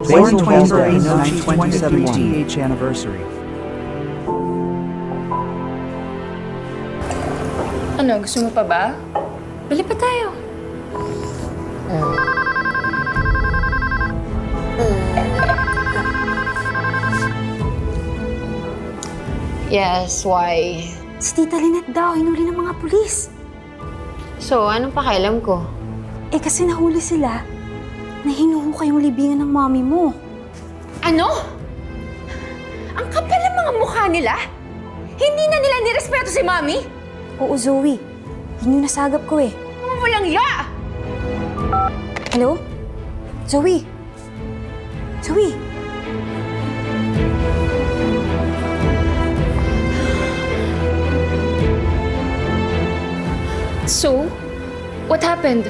Born November 8, 1927, TH anniversary. Ano, gusto mo pa ba? Bili pa tayo. Yes, why? Si Tita Lynette daw, hinuli ng mga pulis. So, anong pakialam ko? Eh kasi nahuli sila na hinuhukay yung libingan ng mami mo. Ano? Ang kapal ng mga mukha nila? Hindi na nila nirespeto si Mami? Oo, Zoe. Yun yung nasagap ko eh. Mga walang ya! Hello? Zoe? Zoe? So, what happened?